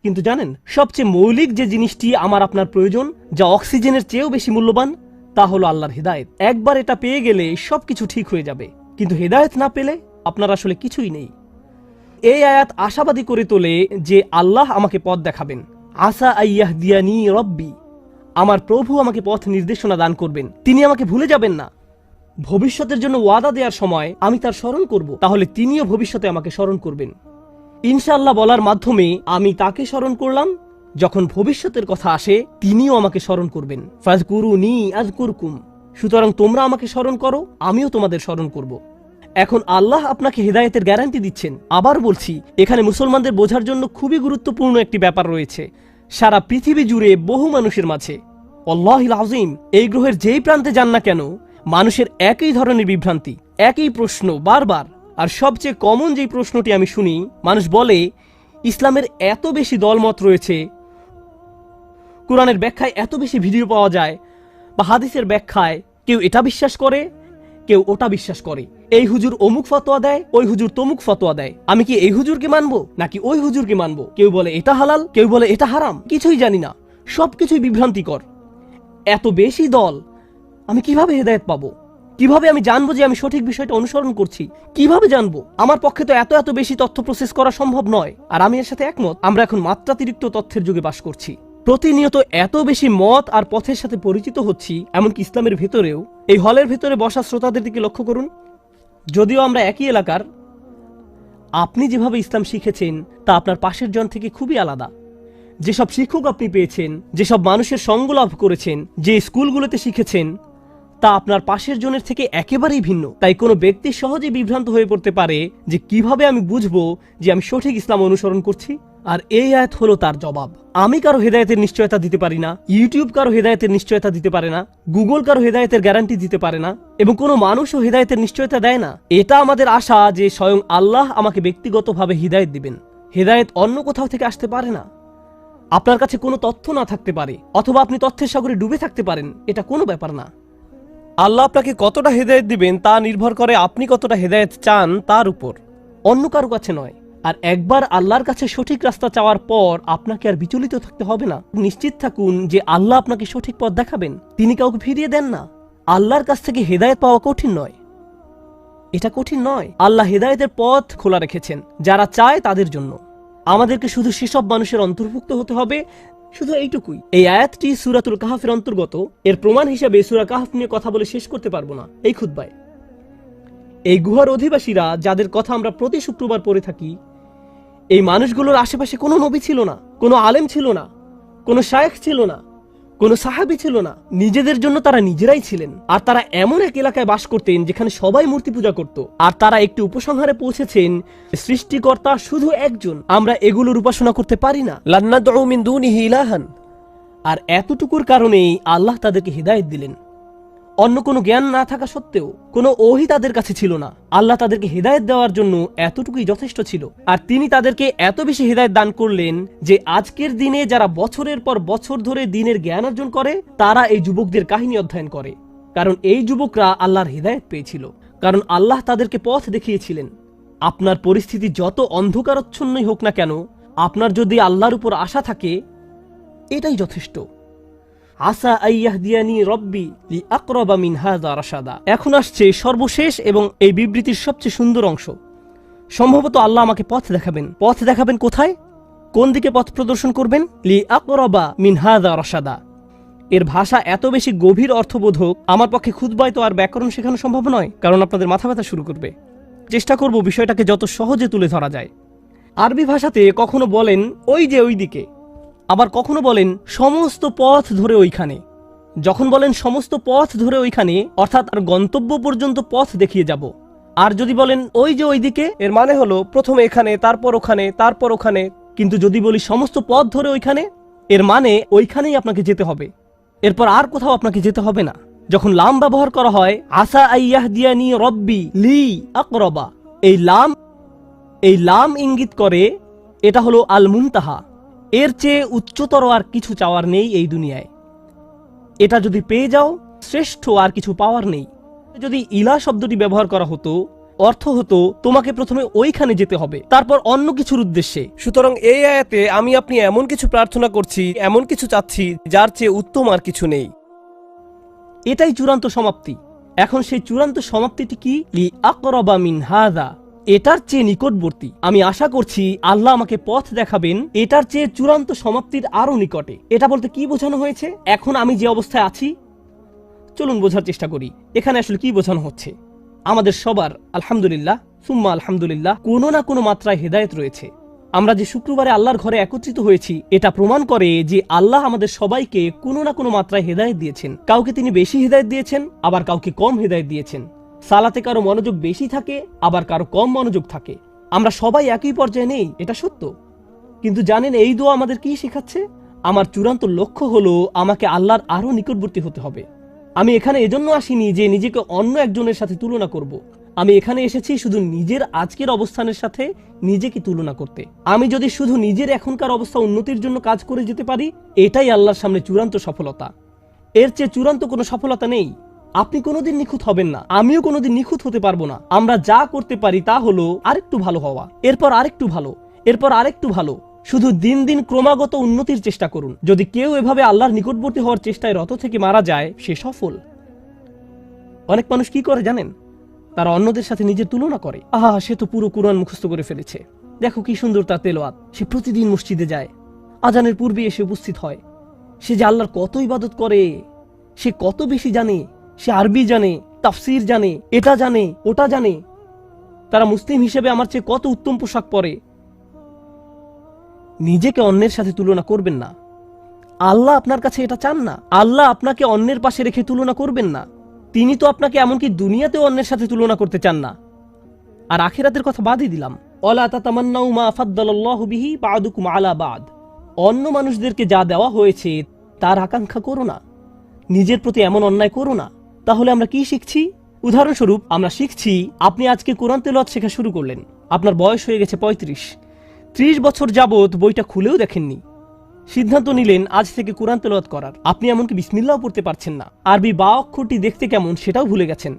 কিন্তু জানেন, সবচেয়ে মৌলিক যে জিনিসটি আমার আপনার প্রয়োজন, যা অক্সিজেনের চেয়েও বেশি মূল্যবান, তা হলো আল্লাহর হিদায়েত। একবার এটা পেয়ে গেলে সবকিছু ঠিক হয়ে যাবে, কিন্তু হিদায়েত না পেলে আপনার আসলে কিছুই নেই। এই আয়াত আশাবাদী করে তোলে যে আল্লাহ আমাকে পথ দেখাবেন। আসা আইয়াহদিয়ানি রব্বি, আমার প্রভু আমাকে পথ নির্দেশনা দান করবেন, তিনি আমাকে ভুলে যাবেন না। ভবিষ্যতের জন্য ওয়াদা দেওয়ার সময় আমি তার স্মরণ করব, তাহলে তিনিও ভবিষ্যতে আমাকে স্মরণ করবেন। ইনশাআল্লাহ বলার মাধ্যমে আমি তাকে স্মরণ করলাম, যখন ভবিষ্যতের কথা আসে তিনিও আমাকে স্মরণ করবেন। ফাজকুরুনি আযকুরকুম, সুতরাং তোমরা আমাকে স্মরণ করো, আমিও তোমাদের স্মরণ করব। এখন আল্লাহ আপনাকে হিদায়েতের গ্যারান্টি দিচ্ছেন। আবার বলছি, এখানে মুসলমানদের বোঝার জন্য খুবই গুরুত্বপূর্ণ একটি ব্যাপার রয়েছে। সারা পৃথিবী জুড়ে বহু মানুষের মাঝে, আল্লাহিল আযীম, এই গ্রহের যেই প্রান্তে যান না কেন, মানুষের একই ধরনের বিভ্রান্তি, একই প্রশ্ন বারবার। আর সবচেয়ে কমন যেই প্রশ্নটি আমি শুনি, মানুষ বলে ইসলামের এত বেশি দলমত রয়েছে, কোরআনের ব্যাখ্যায় এত বেশি ভিডিও পাওয়া যায়, বা হাদিসের ব্যাখ্যায় কেউ এটা বিশ্বাস করে, কেউ ওটা বিশ্বাস করে। এই হুজুর অমুক ফতোয়া দেয়, ওই হুজুর তমুক ফতোয়া দেয়। আমি কি এই হুজুরকে মানবো নাকি ওই হুজুরকে মানবো? কেউ বলে এটা হালাল, কেউ বলে এটা হারাম, কিছুই জানি না, সবকিছুই বিভ্রান্তিকর। এত বেশি দল, আমি কিভাবে হেদায়েত পাবো? কিভাবে আমি জানবো যে আমি সঠিক বিষয়টা অনুসরণ করছি? কিভাবে জানবো? আমার পক্ষে তো এত বেশি তথ্য প্রসেস করা সম্ভব নয়। আর আমি এর সাথে একমত, আমরা এখন মাত্রাতিরিক্ত তথ্যের যুগে বাস করছি। প্রতিনিয়ত এত বেশি মত আর পথের সাথে পরিচিত হচ্ছি, এমনকি ইসলামের ভেতরেও। এই হলের ভেতরে বসা শ্রোতাদের দিকে লক্ষ্য করুন, যদিও আমরা একই এলাকার, আপনি যেভাবে ইসলাম শিখেছেন তা আপনার পাশের জন থেকে খুবই আলাদা। যেসব শিক্ষক আপনি পেয়েছেন, যেসব মানুষের সঙ্গ লাভ করেছেন, যে স্কুলগুলোতে শিখেছেন, তা আপনার পাশের জনের থেকে একেবারেই ভিন্ন। তাই কোনো ব্যক্তি সহজে বিভ্রান্ত হয়ে পড়তে পারে যে কিভাবে আমি বুঝবো যে আমি সঠিক ইসলাম অনুসরণ করছি। আর এই আয়াত হলো তার জবাব। আমি কারো হেদায়েতের নিশ্চয়তা দিতে পারি না, ইউটিউব কারো হেদায়েতের নিশ্চয়তা দিতে পারে না, গুগল কারো হেদায়েতের গ্যারান্টি দিতে পারে না, এবং কোনো মানুষও হেদায়েতের নিশ্চয়তা দেয় না। এটা আমাদের আশা যে স্বয়ং আল্লাহ আমাকে ব্যক্তিগতভাবে হিদায়েত দিবেন। হেদায়েত অন্য কোথাও থেকে আসতে পারে না। আপনার কাছে কোনো তথ্য না থাকতে পারে, অথবা আপনি তথ্যের সাগরে ডুবে থাকতে পারেন, এটা কোনো ব্যাপার না। আল্লাহ আপনাকে কতটা হেদায়েত দিবেন তা নির্ভর করে আপনি কতটা হেদায়েত চান তার উপর, অন্য কারো কাছে নয়। আর একবার আল্লাহর কাছে সঠিক রাস্তা চাওয়ার পর আপনাকে আর বিচলিত থাকতে হবে না। নিশ্চিত থাকুন যে আল্লাহ আপনাকে সঠিক পথ দেখাবেন, তিনি কাউকে ফিরিয়ে দেন না। আল্লাহর কাছ থেকে হেদায়েত পাওয়া কঠিন নয়, এটা কঠিন নয়। আল্লাহ হেদায়েতের পথ খোলা রেখেছেন যারা চায় তাদের জন্য। আমাদেরকে শুধু সেসব মানুষের অন্তর্ভুক্ত হতে হবে, শুধু এইটুকুই। এই আয়াতটি সূরাতুল কাহফের অন্তর্গত। এর প্রমাণ হিসেবে সূরা কাহফ নিয়ে কথা বলে শেষ করতে পারবো না এই খুতবায়। এই গুহার অধিবাসীরা, যাদের কথা আমরা প্রতি শুক্রবার পড়ে থাকি, এই মানুষগুলোর আশেপাশে কোনো নবী ছিল না, কোনো আলেম ছিল না, কোনো শায়েখ ছিল না, কোনো সাহাবী ছিল না। নিজেদের জন্য তারা নিজেরাই ছিলেন। আর তারা এমন এক এলাকায় বাস করতেন যেখানে সবাই মূর্তি পূজা করত। আর তারা একটি উপসংহারে পৌঁছেছেন, সৃষ্টিকর্তা শুধু একজন, আমরা এগুলোর উপাসনা করতে পারি না। লান্নাদউ মিন দুনিহি ইলাহান। আর এতটুকুর কারণেই আল্লাহ তাদেরকে হিদায়াত দিলেন। অন্য কোনো জ্ঞান না থাকা সত্ত্বেও, কোনো ওহী তাদের কাছে ছিল না। আল্লাহ তাদেরকে হিদায়াত দেওয়ার জন্য এতটুকুই যথেষ্ট ছিল। আর তিনি তাদেরকে এত বেশি হিদায়াত দান করলেন যে আজকের দিনে যারা বছরের পর বছর ধরে দ্বীনের জ্ঞান অর্জন করে, তারা এই যুবকদের কাহিনী অধ্যয়ন করে। কারণ এই যুবকরা আল্লাহর হিদায়াত পেয়েছিল, কারণ আল্লাহ তাদেরকে পথ দেখিয়েছিলেন। আপনার পরিস্থিতি যত অন্ধকারচ্ছন্নই হোক না কেন, আপনার যদি আল্লাহর উপর আশা থাকে, এটাই যথেষ্ট। আসা আইয়াহদিয়ানি রব্বি লিআকরাবা মিন হাযা রাশাদা। এখন আসছে সর্বশেষ এবং এই বিবৃতির সবচেয়ে সুন্দর অংশ। সম্ভবত আল্লাহ আমাকে পথ দেখাবেন। পথ দেখাবেন কোথায়? কোন দিকে পথ প্রদর্শন করবেন? লিআকরাবা মিন হাযা রাশাদা। এর ভাষা এত বেশি গভীর অর্থবোধক, আমার পক্ষে খুতবায় তো আর ব্যাকরণ শেখানো সম্ভব নয়, কারণ আপনাদের মাথা ব্যথা শুরু করবে। চেষ্টা করব বিষয়টাকে যত সহজে তুলে ধরা যায়। আরবি ভাষাতে কখনো বলেন ওই যে ওই দিকে, আবার কখনো বলেন সমস্ত পথ ধরে ওইখানে। যখন বলেন সমস্ত পথ ধরে ওইখানে, অর্থাৎ আর গন্তব্য পর্যন্ত পথ দেখিয়ে যাব। আর যদি বলেন ওই যে ওইদিকে, এর মানে হলো প্রথমে এখানে, তারপর ওখানে, তারপর ওখানে। কিন্তু যদি বলি সমস্ত পথ ধরে ওইখানে, এর মানে ওইখানেই আপনাকে যেতে হবে, এরপর আর কোথাও আপনাকে যেতে হবে না। যখন লাম ব্যবহার করা হয়, আসা আইয়াহদিয়ানি রব্বি লি আকরাবা, এই লাম ইঙ্গিত করে এটা হলো আল মুনতাহা। এর চেয়ে উচ্চতর আর কিছু চাওয়ার নেই এই দুনিয়ায়। এটা যদি পেয়ে যাও, শ্রেষ্ঠ আর কিছু পাওয়ার নেই। যদি ইলা শব্দটি ব্যবহার করা হতো, অর্থ হতো তোমাকে প্রথমে ওইখানে যেতে হবে, তারপর অন্য কিছুর উদ্দেশ্যে। সুতরাং এই আয়াতে আমি আপনি এমন কিছু প্রার্থনা করছি, এমন কিছু চাচ্ছি যার চেয়ে উত্তম আর কিছু নেই। এটাই চূড়ান্ত সমাপ্তি। এখন সেই চূড়ান্ত সমাপ্তিটি কি? লি আকরাবা মিন হাযা, এটার চেয়ে নিকটবর্তী। আমি আশা করছি আল্লাহ আমাকে পথ দেখাবেন এটার চেয়ে চূড়ান্ত সমাপ্তির আরো নিকটে। এটা বলতে কি বোঝানো হয়েছে? এখন আমি যে অবস্থায় আছি, চলুন বোঝার চেষ্টা করি এখানে আসলে কি বোঝানো হচ্ছে। আমাদের সবার আলহামদুলিল্লাহ সুম্মা আলহামদুলিল্লাহ কোনো না কোনো মাত্রায় হেদায়েত রয়েছে। আমরা যে শুক্রবারে আল্লাহর ঘরে একত্রিত হয়েছি এটা প্রমাণ করে যে আল্লাহ আমাদের সবাইকে কোনো না কোনো মাত্রায় হেদায়েত দিয়েছেন। কাউকে তিনি বেশি হেদায়েত দিয়েছেন, আবার কাউকে কম হেদায়েত দিয়েছেন। সালাতে কারো মনোযোগ বেশি থাকে, আবার কারো কম মনোযোগ থাকে। আমরা সবাই একই পর্যায়ে নেই, এটা সত্য। কিন্তু জানেন এই দোয়া আমাদের কি শেখাচ্ছে? আমার চূড়ান্ত লক্ষ্য হলো আমাকে আল্লাহর আরো নিকটবর্তী হতে হবে। আমি এখানে এজন্য আসিনি যে নিজেকে অন্য একজনের সাথে তুলনা করব। আমি এখানে এসেছি শুধু নিজের আজকের অবস্থানের সাথে নিজেকে তুলনা করতে। আমি যদি শুধু নিজের এখনকার অবস্থা উন্নতির জন্য কাজ করে যেতে পারি, এটাই আল্লাহর সামনে চূড়ান্ত সফলতা। এর চেয়ে চূড়ান্ত কোনো সফলতা নেই। আপনি কোনোদিন নিখুঁত হবেন না, আমিও কোনোদিন নিখুঁত হতে পারবো না। আমরা যা করতে পারি তা হলো আরেকটু ভালো হওয়া, এরপর আরেকটু ভালো, এরপর আরেকটু ভালো। শুধু দিন দিন ক্রমাগত উন্নতির চেষ্টা করুন। যদি কেউ এভাবে আল্লাহর নিকটবর্তী হওয়ার চেষ্টায় রত থেকে মারা যায়, সে সফল। অনেক মানুষ কি করে জানেন? তারা অন্যদের সাথে নিজের তুলনা করে। আহা, সে তো পুরো কুরআন মুখস্থ করে ফেলেছে, দেখো কি সুন্দর তার তেলাওয়াত, সে প্রতিদিন মসজিদে যায়, আজানের পূর্বে এসে উপস্থিত হয়, সে যে আল্লাহর কত ইবাদত করে, সে কত বেশি জানে, সে আরবি জানে, তাফসির জানে, এটা জানে, ওটা জানে। তারা মুসলিম হিসেবে আমার চেয়ে কত উত্তম পোশাক পরে। নিজেকে অন্যের সাথে তুলনা করবেন না। আল্লাহ আপনার কাছে এটা চান না। আল্লাহ আপনাকে অন্যের পাশে রেখে তুলনা করবেন না। তিনি তো আপনাকে এমনকি দুনিয়াতেও অন্যের সাথে তুলনা করতে চান না। আর আখিরাতের কথা বাদই দিলাম। ওয়ালা তাতামান্নাউ মা ফাদ্দালাল্লাহু বিহি বা'দুকুম আলা বা'দ, অন্য মানুষদেরকে যা দেওয়া হয়েছে তার আকাঙ্ক্ষা করো না, নিজের প্রতি এমন অন্যায় করো না। তাহলে আমরা কি শিখছি? উদাহরণস্বরূপ আমরা শিখছি, আপনি আজকে কোরআন তেলাওয়াত শেখা শুরু করলেন, আপনার বয়স হয়ে গেছে ৩৫ বছর যাবত বইটা খুলেও দেখেননি। সিদ্ধান্ত নিলেন আজ থেকে কোরআন তেলাওয়াত করার। আপনি এমনকি বিসমিল্লাহও পড়তে পারছেন না, আরবি বা অক্ষরটি দেখতে কেমন সেটাও ভুলে গেছেন।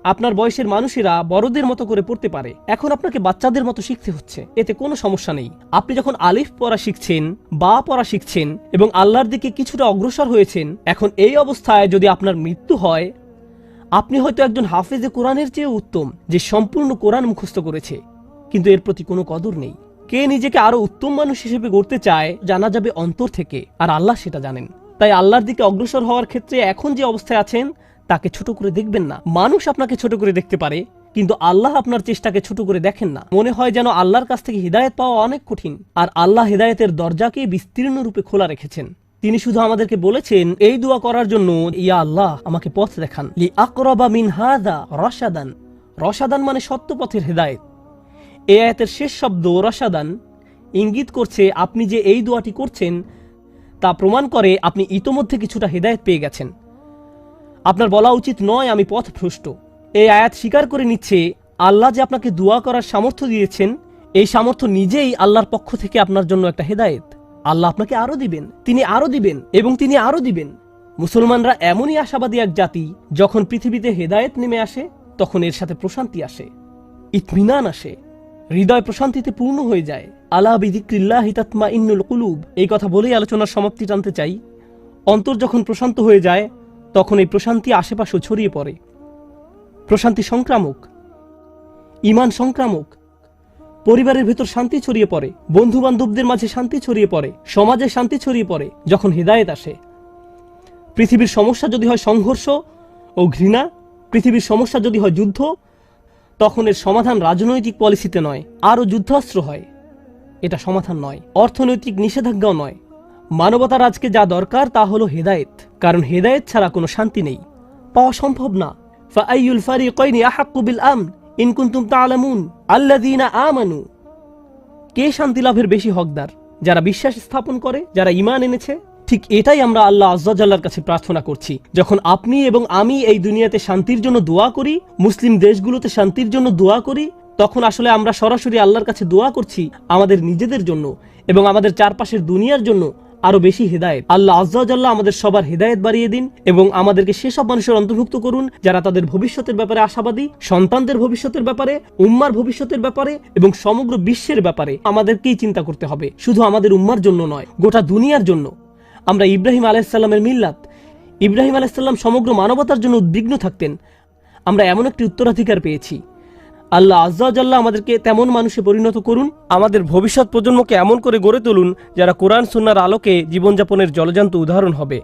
আপনার বয়সের মানুষেরা বড়দের মতো করে পড়তে পারে, এখন আপনাকে বাচ্চাদের মতো শিখতে হচ্ছে। এতে কোনো সমস্যা নেই। আপনি যখন আলিফ পড়া শিখছেন, বা পড়া শিখছেন এবং আল্লাহর দিকে কিছুটা অগ্রসর হয়েছেন, এখন এই অবস্থায় যদি আপনার মৃত্যু হয়, আপনি হয়তো একজন হাফেজে কোরআনের চেয়ে উত্তম, যে সম্পূর্ণ কোরআন মুখস্থ করেছে, কিন্তু এর প্রতি কোনো কদর নেই। কে নিজেকে আরো উত্তম মানুষ হিসেবে গড়তে চায় জানা যাবে অন্তর থেকে, আর আল্লাহ সেটা জানেন। তাই আল্লাহর দিকে অগ্রসর হওয়ার ক্ষেত্রে এখন যে অবস্থায় আছেন তাকে ছোট করে দেখবেন না। মানুষ আপনাকে ছোট করে দেখতে পারে, কিন্তু আল্লাহ আপনার চেষ্টাকে ছোট করে দেখেন না। মনে হয় যেন আল্লাহর কাছ থেকে হিদায়াত পাওয়া অনেক কঠিন, আর আল্লাহ হিদায়াতের দরজাকে বিস্তীর্ণ রূপে খোলা রেখেছেন। তিনি শুধু আমাদেরকে বলেছেন এই দোয়া করার জন্য, ইয়া আল্লাহ আমাকে পথ দেখান। লি আকরাবা মিন হাযা রাশাদান, রশাদান মানে সত্য পথের হেদায়েত। এই আয়াতের শেষ শব্দ রশাদান ইঙ্গিত করছে আপনি যে এই দোয়াটি করছেন তা প্রমাণ করে আপনি ইতোমধ্যে কিছুটা হেদায়েত পেয়ে গেছেন। আপনার বলা উচিত নয় আমি পথভ্রষ্ট। এই আয়াত স্বীকার করে নিচ্ছে আল্লাহ যে আপনাকে দোয়া করার সামর্থ্য দিয়েছেন, এই সামর্থ্য নিজেই আল্লাহর পক্ষ থেকে আপনার জন্য একটা হেদায়েত। আল্লাহ আপনাকে আরো দিবেন, তিনি আরো দিবেন এবং তিনি আরো দিবেন। মুসলমানরা এমনই আশাবাদী এক জাতি, যখন পৃথিবীতে হেদায়েত নেমে আসে তখন এর সাথে প্রশান্তি আসে, ইতমিনান আসে, হৃদয় প্রশান্তিতে পূর্ণ হয়ে যায়। আলা বিযিক্রিল্লাহি তাতমাইন্নুল কুলুব, এই কথা বলেই আলোচনার সমাপ্তি টানতে চাই। অন্তর যখন প্রশান্ত হয়ে যায় তখন এই প্রশান্তি আশেপাশেও ছড়িয়ে পড়ে। প্রশান্তি সংক্রামক, ঈমান সংক্রামক। পরিবারের ভেতর শান্তি ছড়িয়ে পড়ে, বন্ধু বান্ধবদের মাঝে শান্তি ছড়িয়ে পড়ে, সমাজে শান্তি ছড়িয়ে পড়ে যখন হিদায়াত আসে। পৃথিবীর সমস্যা যদি হয় সংঘর্ষ ও ঘৃণা, পৃথিবীর সমস্যা যদি হয় যুদ্ধ, তখন এর সমাধান রাজনৈতিক পলিসিতে নয়, আরও যুদ্ধাস্ত্র হয়। এটা সমাধান নয়, অর্থনৈতিক নিষেধাজ্ঞাও নয়। মানবতার আজকে যা দরকার তা হলো হেদায়েত, কারণ হেদায়েত ছাড়া কোনো শান্তি নেই, পাওয়া সম্ভব না। ফাআইয়ুল ফারিকাইনি আহাক্কু বিল আমন ইন কুনতুম তা'লামুন আল্লাযীনা আমানু, কে শান্তি লাভের বেশি হকদার? যারা বিশ্বাস স্থাপন করে, যারা ঈমান এনেছে। ঠিক এটাই আমরা আল্লাহ আযজা জাল্লার কাছে প্রার্থনা করছি। যখন আপনি এবং আমি এই দুনিয়াতে শান্তির জন্য দোয়া করি, মুসলিম দেশগুলোতে শান্তির জন্য দোয়া করি, তখন আসলে আমরা সরাসরি আল্লাহর কাছে দোয়া করছি আমাদের নিজেদের জন্য এবং আমাদের চারপাশের দুনিয়ার জন্য আরো বেশি হেদায়েত। আল্লাহ আজ্জা ওয়া জাল্লা আমাদের সবার হেদায়েত বাড়িয়ে দিন এবং আমাদেরকে সেসব মানুষের অন্তর্ভুক্ত করুন যারা তাদের ভবিষ্যতের ব্যাপারে আশাবাদী, সন্তানদের ভবিষ্যতের ব্যাপারে, উম্মার ভবিষ্যতের ব্যাপারে এবং সমগ্র বিশ্বের ব্যাপারে আমাদেরকেই চিন্তা করতে হবে, শুধু আমাদের উম্মার জন্য নয়, গোটা দুনিয়ার জন্য। আমরা ইব্রাহিম আলাইহিস সালামের মিল্লাত, ইব্রাহিম আলাইহিস সালাম সমগ্র মানবতার জন্য উদ্বিগ্ন থাকতেন। আমরা এমন একটি উত্তরাধিকার পেয়েছি। আল্লাহ আজ্জা ওয়া জাল্লা আমাদেরকে তেমন মানুষে পরিণত করুন, আমাদের ভবিষ্যৎ প্রজন্মকে এমন করে গড়ে তুলুন যারা কোরআন সুন্নাহর আলোকে জীবনযাপনের জলজান্ত উদাহরণ হবে।